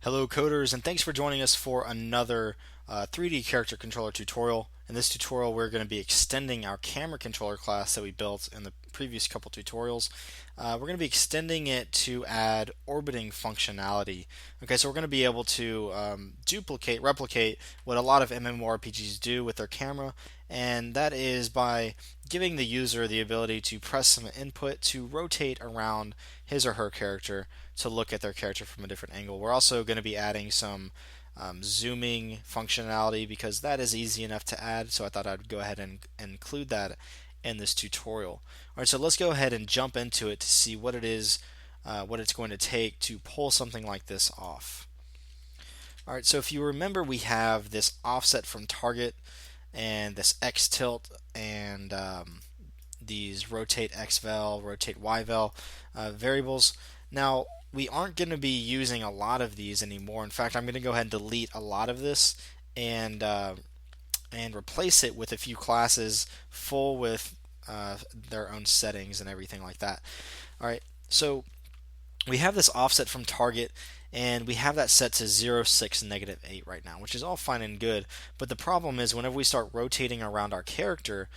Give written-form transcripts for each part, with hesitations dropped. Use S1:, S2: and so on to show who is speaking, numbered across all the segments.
S1: Hello coders, and thanks for joining us for another 3D character controller tutorial. In this tutorial we're going to be extending our camera controller class that we built in the previous couple tutorials. We're going to be extending it to add orbiting functionality. Okay, so we're going to be able to replicate what a lot of MMORPGs do with their camera, and that is by giving the user the ability to press some input to rotate around his or her character to look at their character from a different angle. We're also going to be adding some zooming functionality because that is easy enough to add, so I thought I'd go ahead and include that in this tutorial. Alright, so let's go ahead and jump into it to see what it is, what it's going to take to pull something like this off. Alright, so if you remember, we have this offset from target and this X tilt and these rotate X vel, rotate Y vel variables. Now, we aren't going to be using a lot of these anymore. In fact, I'm going to go ahead and delete a lot of this and replace it with a few classes full with their own settings and everything like that. All right, so we have this offset from target, and we have that set to 0, 6, -8 right now, which is all fine and good. But the problem is, whenever we start rotating around our character,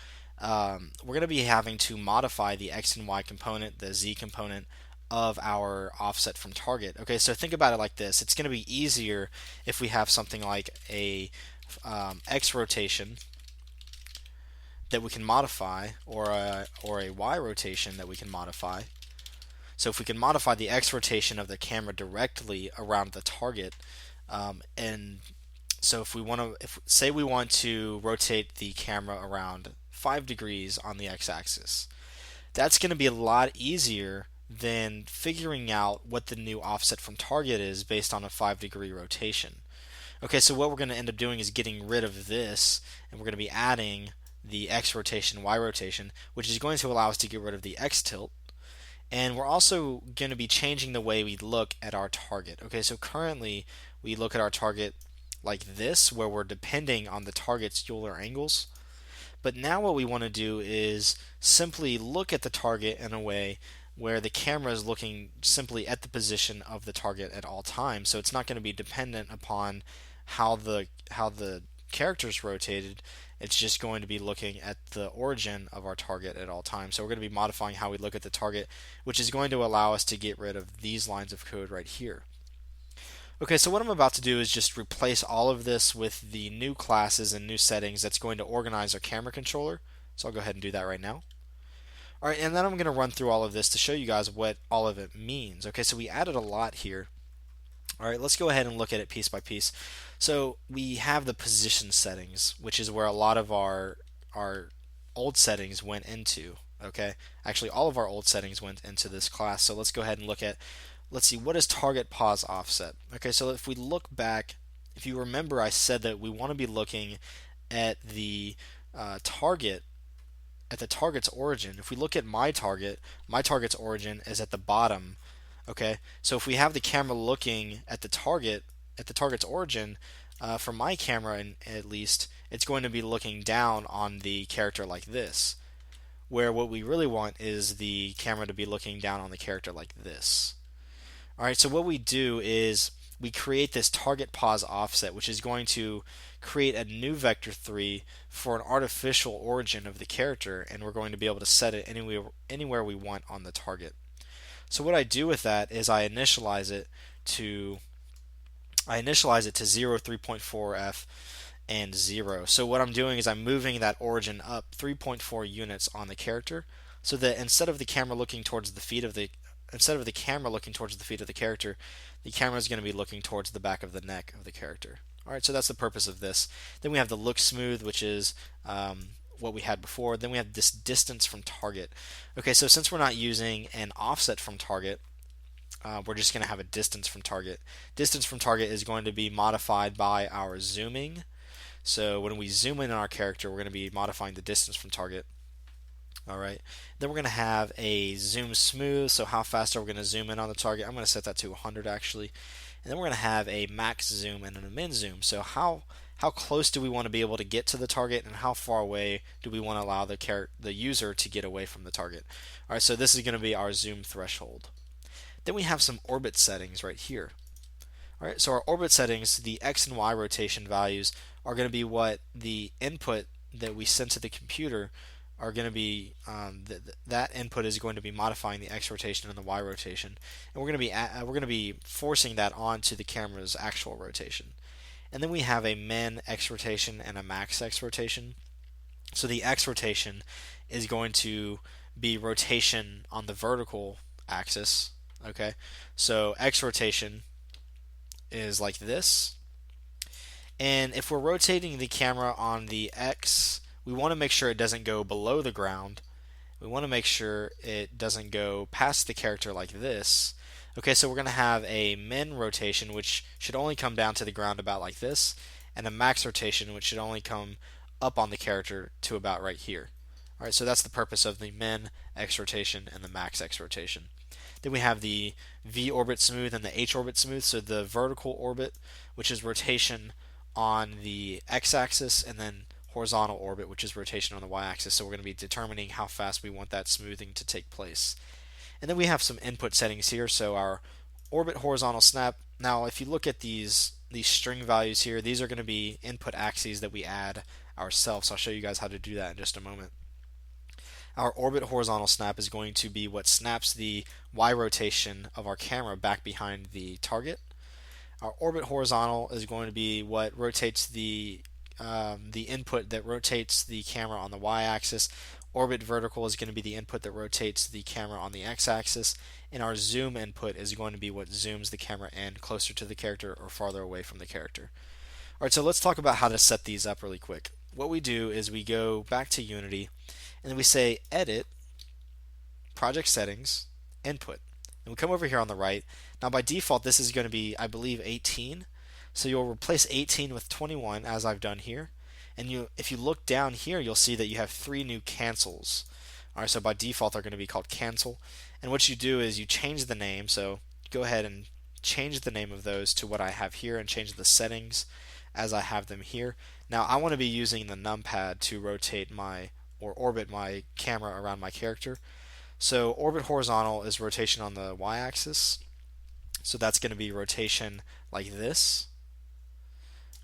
S1: we're going to be having to modify the X and Y component, the Z component of our offset from target. Okay, so think about it like this. It's going to be easier if we have something like a X rotation that we can modify, or a Y rotation that we can modify. So if we can modify the X rotation of the camera directly around the target, and so if we want to, say we want to rotate the camera around 5 degrees on the X-axis, that's going to be a lot easier than figuring out what the new offset from target is based on a 5-degree rotation. Okay, so what we're going to end up doing is getting rid of this, and we're going to be adding the X rotation, Y rotation, which is going to allow us to get rid of the X tilt. And we're also going to be changing the way we look at our target. Okay, so currently we look at our target like this, where we're depending on the target's Euler angles. But now what we want to do is simply look at the target in a way where the camera is looking simply at the position of the target at all times. So it's not going to be dependent upon how the character's rotated. It's just going to be looking at the origin of our target at all times. So we're going to be modifying how we look at the target, which is going to allow us to get rid of these lines of code right here. Okay, so what I'm about to do is just replace all of this with the new classes and new settings that's going to organize our camera controller. So I'll go ahead and do that right now. Alright, and then I'm going to run through all of this to show you guys what all of it means. Okay, so we added a lot here. Alright, let's go ahead and look at it piece by piece. So we have the position settings, which is where a lot of our old settings went into. Okay, actually all of our old settings went into this class. So let's go ahead and look at, let's see, what is target pause offset? Okay, so if we look back, if you remember, I said that we want to be looking at the target, at the target's origin. If we look at my target's origin is at the bottom. Okay, so if we have the camera looking at the target's origin, for my camera at least, it's going to be looking down on the character like this. Where what we really want is the camera to be looking down on the character like this. Alright, so what we do is we create this target pause offset, which is going to create a new vector 3 for an artificial origin of the character, and we're going to be able to set it anywhere we want on the target. So what I do with that is I initialize it to 0, 3.4f, and 0. So what I'm doing is I'm moving that origin up 3.4 units on the character, so that instead of the camera looking towards the feet of the character, the camera is going to be looking towards the back of the neck of the character. Alright, so that's the purpose of this. Then we have the look smooth, which is what we had before. Then we have this distance from target. Okay, so since we're not using an offset from target, we're just going to have a distance from target. Distance from target is going to be modified by our zooming. So when we zoom in on our character, we're going to be modifying the distance from target. Alright, then we're going to have a zoom smooth, so how fast are we going to zoom in on the target? I'm going to set that to 100 actually. And then we're going to have a max zoom and a min zoom. So how close do we want to be able to get to the target, and how far away do we want to allow the user to get away from the target? Alright, so this is going to be our zoom threshold. Then we have some orbit settings right here. Alright, so our orbit settings, the X and Y rotation values, are going to be what the input that we send to the computer are going to be, that input is going to be modifying the X rotation and the Y rotation, and we're going to be forcing that onto the camera's actual rotation. And then we have a min X rotation and a max X rotation. So the X rotation is going to be rotation on the vertical axis. Okay, so X rotation is like this. And if we're rotating the camera on the X, we want to make sure it doesn't go below the ground. We want to make sure it doesn't go past the character like this. Okay, so we're going to have a min rotation, which should only come down to the ground about like this, and a max rotation, which should only come up on the character to about right here. Alright, so that's the purpose of the min X rotation and the max X rotation. Then we have the V orbit smooth and the H orbit smooth. So the vertical orbit, which is rotation on the X axis, and then horizontal orbit, which is rotation on the Y axis. So we're going to be determining how fast we want that smoothing to take place. And then we have some input settings here. So our orbit horizontal snap. Now, if you look at these string values here, these are going to be input axes that we add ourselves. I'll show you guys how to do that in just a moment. Our orbit horizontal snap is going to be what snaps the Y rotation of our camera back behind the target. Our orbit horizontal is going to be what rotates the input that rotates the camera on the Y axis. Orbit vertical is going to be the input that rotates the camera on the X axis, and our zoom input is going to be what zooms the camera in closer to the character or farther away from the character. Alright, so let's talk about how to set these up really quick. What we do is we go back to Unity, and then we say Edit, Project Settings, Input. And we come over here on the right. Now by default this is going to be, I believe, 18. So you'll replace 18 with 21 as I've done here. And if you look down here, you'll see that you have 3 new cancels. Alright, so by default they're going to be called cancel. And what you do is you change the name. So go ahead and change the name of those to what I have here, and change the settings as I have them here. Now I want to be using the numpad to rotate or orbit my camera around my character. So orbit horizontal is rotation on the y-axis. So that's going to be rotation like this.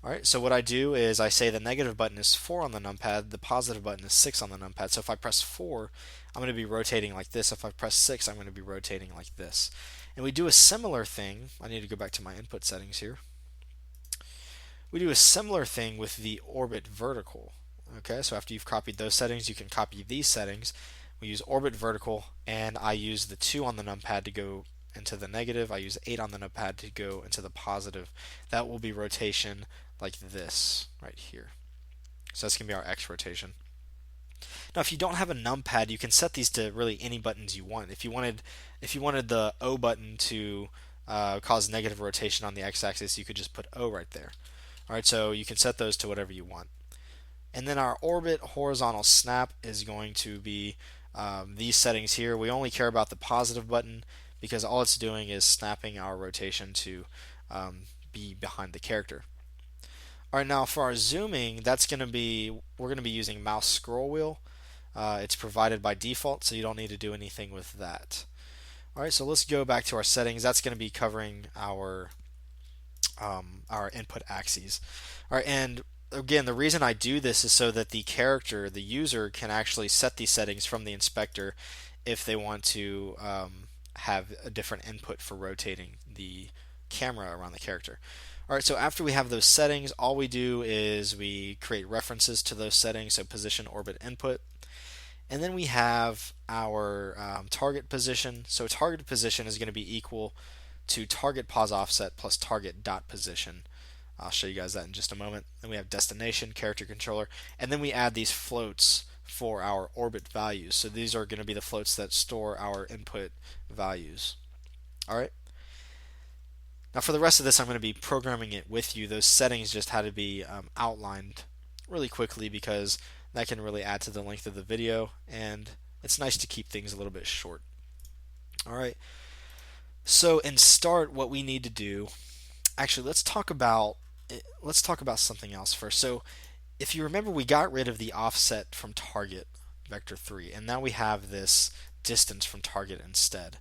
S1: Alright, so what I do is I say the negative button is 4 on the numpad, the positive button is 6 on the numpad. So if I press 4, I'm going to be rotating like this. If I press 6, I'm going to be rotating like this. And we do a similar thing. I need to go back to my input settings here. We do a similar thing with the orbit vertical. Okay, so after you've copied those settings, you can copy these settings. We use orbit vertical, and I use the 2 on the numpad to go into the negative. I use 8 on the numpad to go into the positive. That will be rotation like this right here. So that's going to be our X rotation. Now if you don't have a numpad, you can set these to really any buttons you want. If you wanted the O button to cause negative rotation on the X axis, you could just put O right there. Alright, so you can set those to whatever you want. And then our orbit horizontal snap is going to be these settings here. We only care about the positive button because all it's doing is snapping our rotation to be behind the character. Alright, now for our zooming, we're going to be using mouse scroll wheel. It's provided by default, so you don't need to do anything with that. Alright, so let's go back to our settings. That's going to be covering our input axes. Alright, and again, the reason I do this is so that the user, can actually set these settings from the inspector if they want to have a different input for rotating the camera around the character. Alright, so after we have those settings, all we do is we create references to those settings, so position, orbit, input. And then we have our target position. So target position is going to be equal to target pause offset plus target dot position. I'll show you guys that in just a moment. Then we have destination, character controller, and then we add these floats for our orbit values. So these are going to be the floats that store our input values. Alright. Now for the rest of this, I'm going to be programming it with you. Those settings just had to be outlined really quickly because that can really add to the length of the video, and it's nice to keep things a little bit short. Alright. So in start, what we need to do, actually let's talk about something else first. So if you remember, we got rid of the offset from target, vector 3, and now we have this distance from target instead.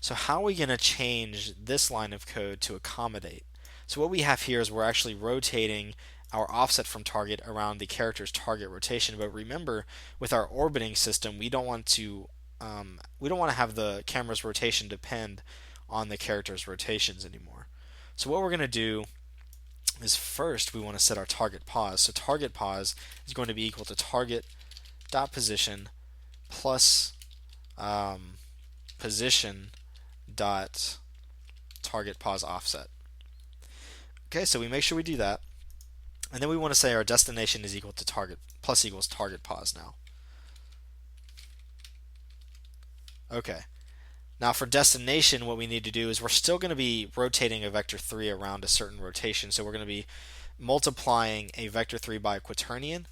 S1: So how are we going to change this line of code to accommodate? So what we have here is we're actually rotating our offset from target around the character's target rotation. But remember, with our orbiting system, we don't want to have the camera's rotation depend on the character's rotations anymore. So what we're going to do is first we want to set our target pause. So target pause is going to be equal to target dot position plus position dot target pause offset. Okay, so we make sure we do that, and then we want to say our destination is equal to target plus equals target pause now. Okay. Now for destination, what we need to do is we're still going to be rotating a vector 3 around a certain rotation. So we're going to be multiplying a vector 3 by a quaternion,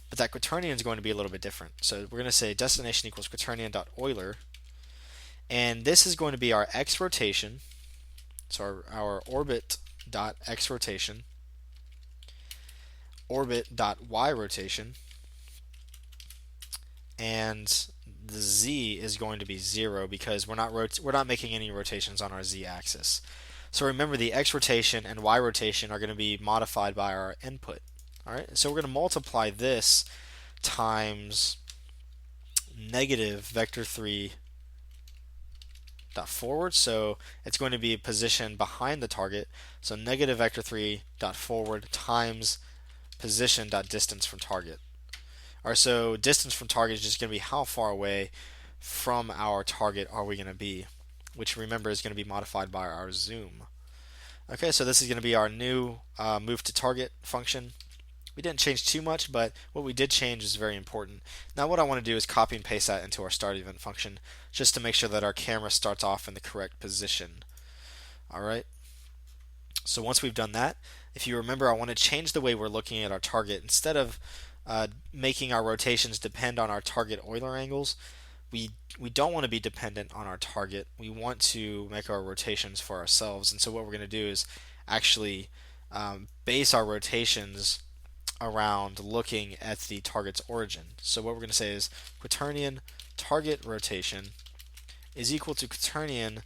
S1: but that quaternion is going to be a little bit different. So we're going to say destination equals quaternion.Euler, and this is going to be our x rotation, so our orbit dot x rotation, orbit dot y rotation, and the z is going to be 0 because we're not making any rotations on our z-axis. So remember, the x rotation and y rotation are going to be modified by our input. All right, so we're going to multiply this times negative vector 3 dot forward, so it's going to be a position behind the target. So negative vector 3 dot forward times position dot distance from target. All right, so distance from target is just going to be how far away from our target are we going to be, which remember is going to be modified by our zoom. Okay, so this is going to be our new move to target function. We didn't change too much, but what we did change is very important. Now what I want to do is copy and paste that into our start event function just to make sure that our camera starts off in the correct position. Alright, so once we've done that, if you remember, I want to change the way we're looking at our target. Instead of making our rotations depend on our target Euler angles, we don't want to be dependent on our target. We want to make our rotations for ourselves, and so what we're going to do is actually base our rotations around looking at the target's origin. So what we're going to say is quaternion target rotation is equal to quaternion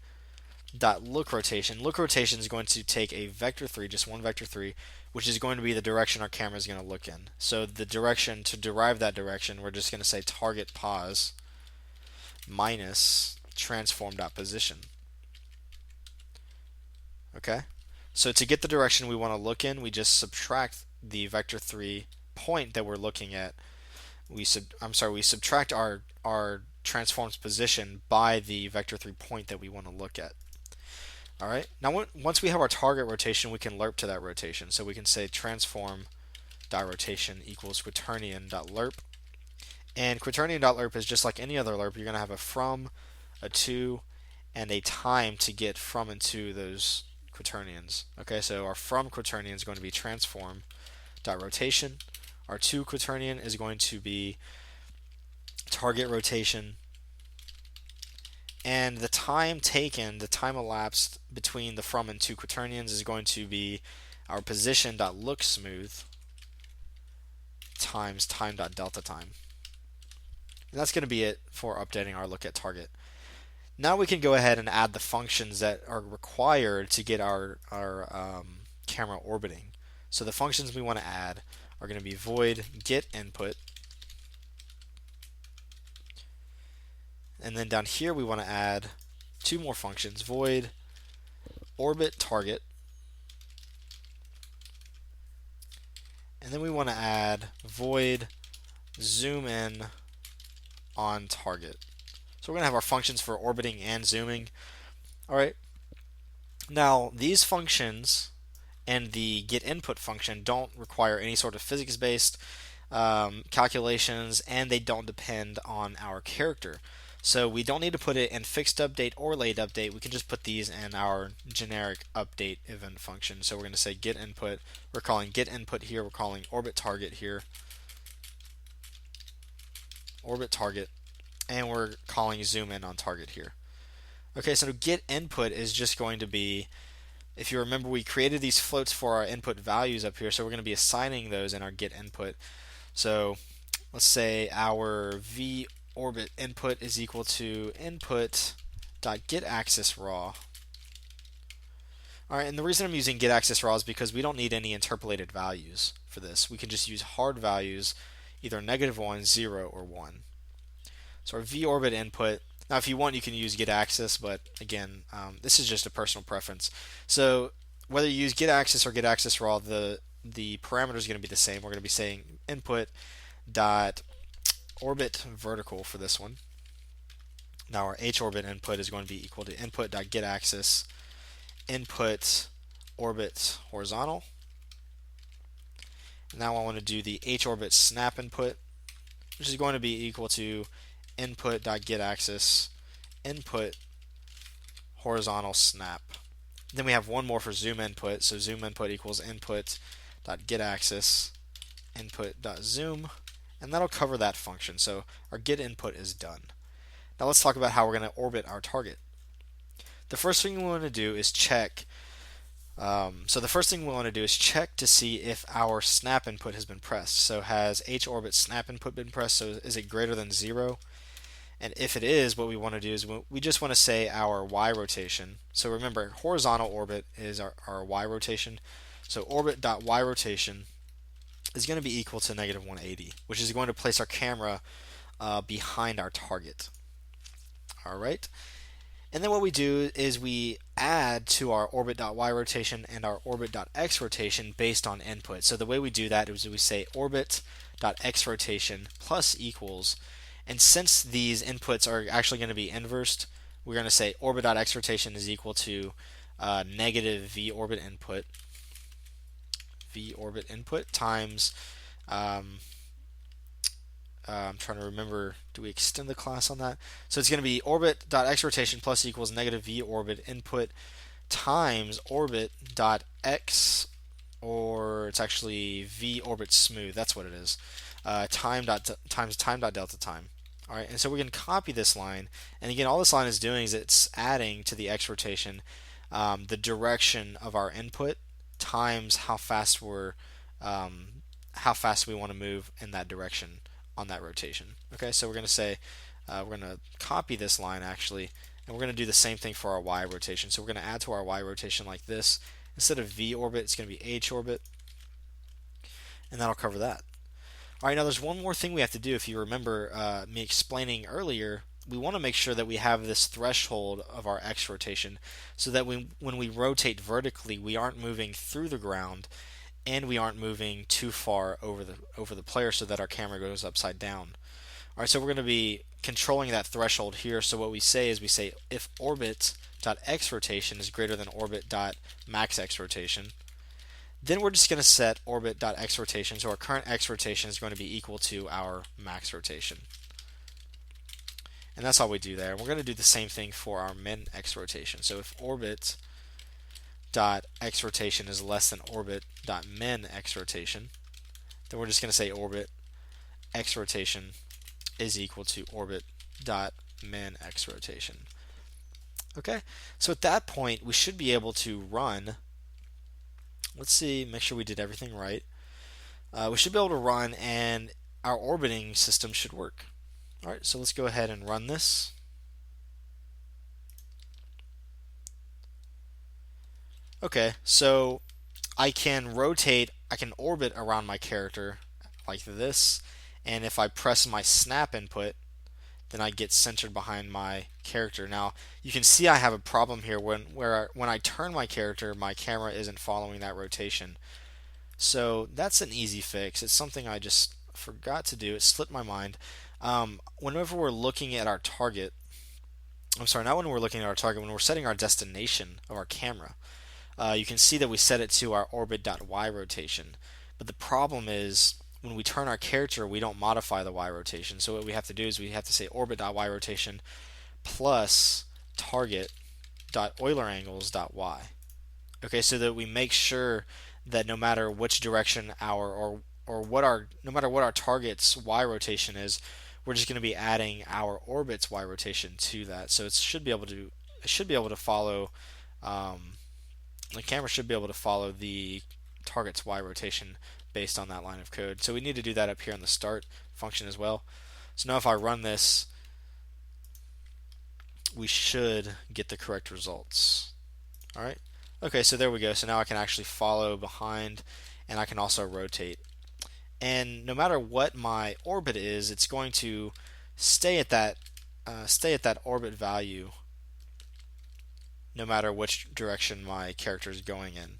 S1: dot look rotation. Look rotation is going to take a vector 3, just one vector 3, which is going to be the direction our camera is going to look in. So the direction, to derive that direction, we're just going to say target pause minus transform dot position. Okay? So to get the direction we want to look in, we just subtract the vector 3 point that we're looking at. We subtract our transform's position by the vector 3 point that we want to look at. Alright, now once we have our target rotation, we can lerp to that rotation. So we can say transform dot rotation equals quaternion dot lerp. And quaternion dot lerp is just like any other lerp. You're going to have a from, a to, and a time to get from and to those quaternions. Okay, so our from quaternion is going to be transform dot rotation. Our to quaternion is going to be target rotation. And the time taken, the time elapsed between the from and to quaternions is going to be our position dot look smooth times time dot delta time. And that's going to be it for updating our look at target. Now we can go ahead and add the functions that are required to get our camera orbiting. So the functions we want to add are going to be void get input, and then down here we want to add two more functions, void orbit target, and then we want to add void zoom in on target. So we're going to have our functions for orbiting and zooming. Alright, now these functions and the get input function don't require any sort of physics-based calculations, and they don't depend on our character. So we don't need to put it in fixed update or late update. We can just put these in our generic update event function. So we're going to say get input. We're calling get input here. We're calling orbit target here. Orbit target. And we're calling zoom in on target here. Okay, so get input is just going to be, if you remember, we created these floats for our input values up here. So we're going to be assigning those in our get input. So let's say our v orbit input is equal to input dot get axis raw. Alright, and the reason I'm using getAccessRaw is because we don't need any interpolated values for this. We can just use hard values, either -1, 0, or 1. So our v-orbit input, now if you want you can use getAccess, but again, this is just a personal preference. So whether you use getAccess or getAccessRaw, the parameter is going to be the same. We're going to be saying input dot orbit vertical for this one. Now our h-orbit input is going to be equal to input dot getAccess input orbit horizontal. Now I want to do the h-orbit snap input, which is going to be equal to input.getAccess input horizontal snap. Then we have one more for zoom input, so zoom input equals input.getAccess input.zoom, and that'll cover that function. So our get input is done. Now let's talk about how we're going to orbit our target. The first thing we want to do is check to see if our snap input has been pressed. So has h-orbit snap input been pressed? So is it greater than 0? And if it is, what we want to do is we just want to say our y rotation. So remember, horizontal orbit is our y rotation. So orbit.y rotation is going to be equal to -180, which is going to place our camera behind our target. All right. And then what we do is we add to our orbit.y rotation and our orbit.x rotation based on input. So the way we do that is we say orbit.x rotation plus equals, and since these inputs are actually going to be inversed, we're going to say orbit.x rotation is equal to negative v orbit input times I'm trying to remember, do we extend the class on that? So it's going to be orbit.x rotation plus equals negative v orbit input times orbit.x, or it's actually v orbit smooth, that's what it is, times time.delta time. All right, and so we can copy this line, and again, all this line is doing is it's adding to the x rotation the direction of our input times how fast we want to move in that direction on that rotation. Okay, so we're going to say we're going to copy this line actually, and we're going to do the same thing for our y rotation. So we're going to add to our y rotation like this. Instead of v orbit, it's going to be h orbit, and that'll cover that. All right, now there's one more thing we have to do. If you remember me explaining earlier, we want to make sure that we have this threshold of our x rotation, so that when we rotate vertically, we aren't moving through the ground, and we aren't moving too far over the player so that our camera goes upside down. All right, so we're going to be controlling that threshold here. So what we say is we say if orbit.x rotation is greater than orbit.max x rotation, then we're just going to set orbit.x rotation, so our current x rotation is going to be equal to our max rotation. And that's all we do there. We're going to do the same thing for our min x rotation. So if orbit dot x rotation is less than orbit dot min x rotation, then we're just going to say orbit x rotation is equal to orbit dot min x rotation. Okay, so at that point we should be able to run. Let's see, make sure we did everything right. We should be able to run, and our orbiting system should work. All right, so let's go ahead and run this. Okay, so I can orbit around my character like this, and if I press my snap input, then I get centered behind my character. Now, you can see I have a problem here when I turn my character, my camera isn't following that rotation. So that's an easy fix. It's something I just forgot to do. It slipped my mind. Whenever we're looking at our target, I'm sorry, not when we're looking at our target, when we're setting our destination of our camera, you can see that we set it to our orbit.y rotation. But the problem is when we turn our character, we don't modify the y rotation. So what we have to do is we have to say orbit.y rotation plus target.eulerangles.y. Okay, so that we make sure that no matter which direction no matter what our target's y rotation is, we're just going to be adding our orbit's y rotation to that. So it should be able to follow. The camera should be able to follow the target's y rotation based on that line of code. So we need to do that up here in the start function as well. So now if I run this, we should get the correct results. All right. Okay, so there we go. So now I can actually follow behind, and I can also rotate. And no matter what my orbit is, it's going to stay at that orbit value, no matter which direction my character is going in.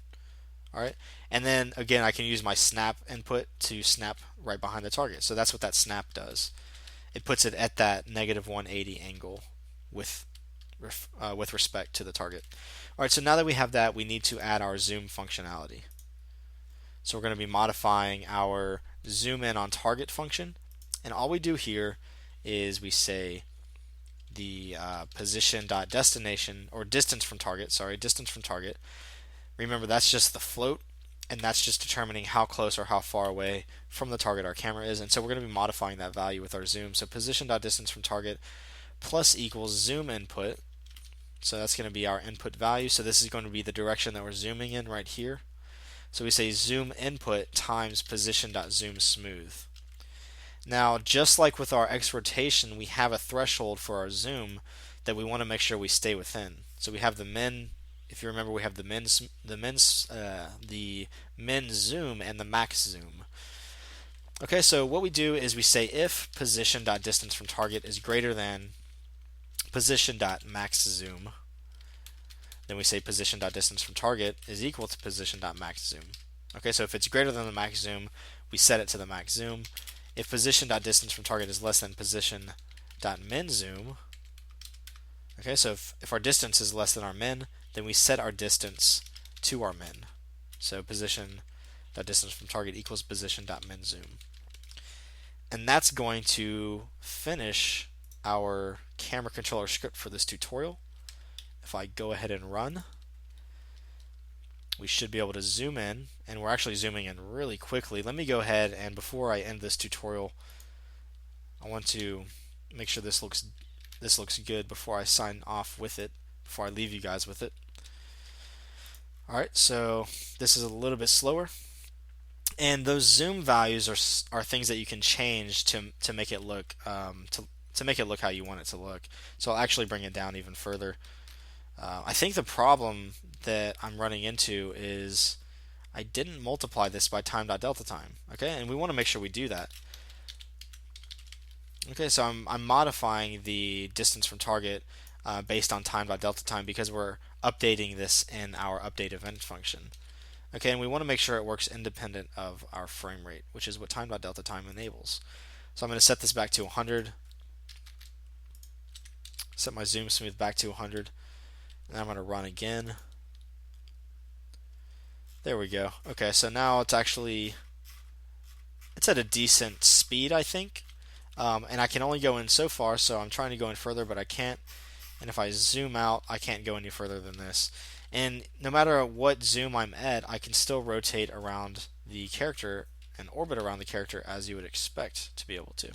S1: All right, and then again, I can use my snap input to snap right behind the target. So that's what that snap does. It puts it at that negative 180 angle with respect to the target. All right, so now that we have that, we need to add our zoom functionality. So we're going to be modifying our zoom in on target function, and all we do here is we say the position dot destination, or distance from target. Sorry, distance from target. Remember, that's just the float, and that's just determining how close or how far away from the target our camera is. And so we're going to be modifying that value with our zoom. So position dot distance from target plus equals zoom input. So that's going to be our input value. So this is going to be the direction that we're zooming in right here. So we say zoom input times position dot zoom smooth. Now, just like with our X rotation, we have a threshold for our zoom that we want to make sure we stay within. So we have the min. If you remember, we have the min zoom and the max zoom. Okay, so what we do is we say if position dot distance from target is greater than position dot max zoom, then we say position dot distance from target is equal to position dot max zoom. Okay, so if it's greater than the max zoom, we set it to the max zoom. If position dot distance from target is less than position dot min zoom, okay, so if our distance is less than our min, then we set our distance to our min. So position dot distance from target equals position dot min zoom. And that's going to finish our camera controller script for this tutorial. If I go ahead and run, we should be able to zoom in, and we're actually zooming in really quickly. Let me go ahead, and before I end this tutorial, I want to make sure this looks good before I sign off with it, before I leave you guys with it. Alright, so this is a little bit slower, and those zoom values are things that you can change to make it look to make it look how you want it to look. So I'll actually bring it down even further. I think the problem that I'm running into is I didn't multiply this by time.delta time. Okay, and we want to make sure we do that. Okay, so I'm modifying the distance from target based on time.delta time because we're updating this in our update event function. Okay, and we want to make sure it works independent of our frame rate, which is what time.delta time enables. So I'm going to set this back to 100, set my zoom smooth back to 100, and I'm going to run again. There we go. Okay, so now it's at a decent speed, I think. And I can only go in so far, so I'm trying to go in further, but I can't. And if I zoom out, I can't go any further than this. And no matter what zoom I'm at, I can still rotate around the character and orbit around the character as you would expect to be able to.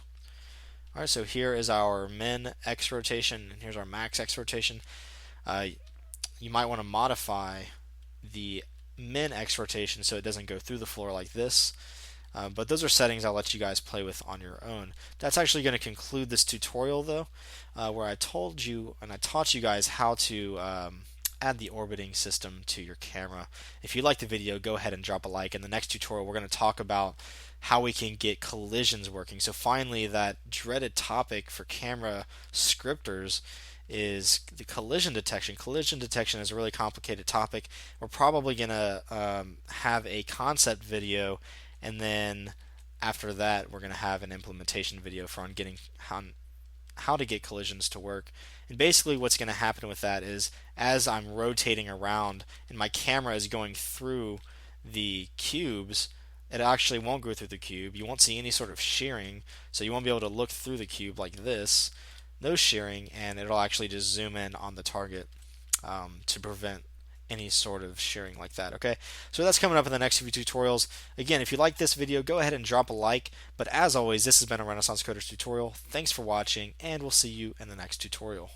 S1: Alright, so here is our min X rotation, and here's our max X rotation. You might want to modify the min X rotation so it doesn't go through the floor like this. But those are settings I'll let you guys play with on your own. That's actually going to conclude this tutorial, though, where I told you and I taught you guys how to add the orbiting system to your camera. If you liked the video, go ahead and drop a like. In the next tutorial, we're going to talk about how we can get collisions working. So finally, that dreaded topic for camera scripters is the collision detection. Collision detection is a really complicated topic. We're probably going to have a concept video, and then after that we're going to have an implementation video for on getting how to get collisions to work. And basically what's going to happen with that is as I'm rotating around and my camera is going through the cubes, it actually won't go through the cube. You won't see any sort of shearing, so you won't be able to look through the cube like this. No shearing, and it'll actually just zoom in on the target to prevent any sort of shearing like that. Okay, so that's coming up in the next few tutorials. Again, if you like this video, go ahead and drop a like. But as always, this has been a Renaissance Coders tutorial. Thanks for watching, and we'll see you in the next tutorial.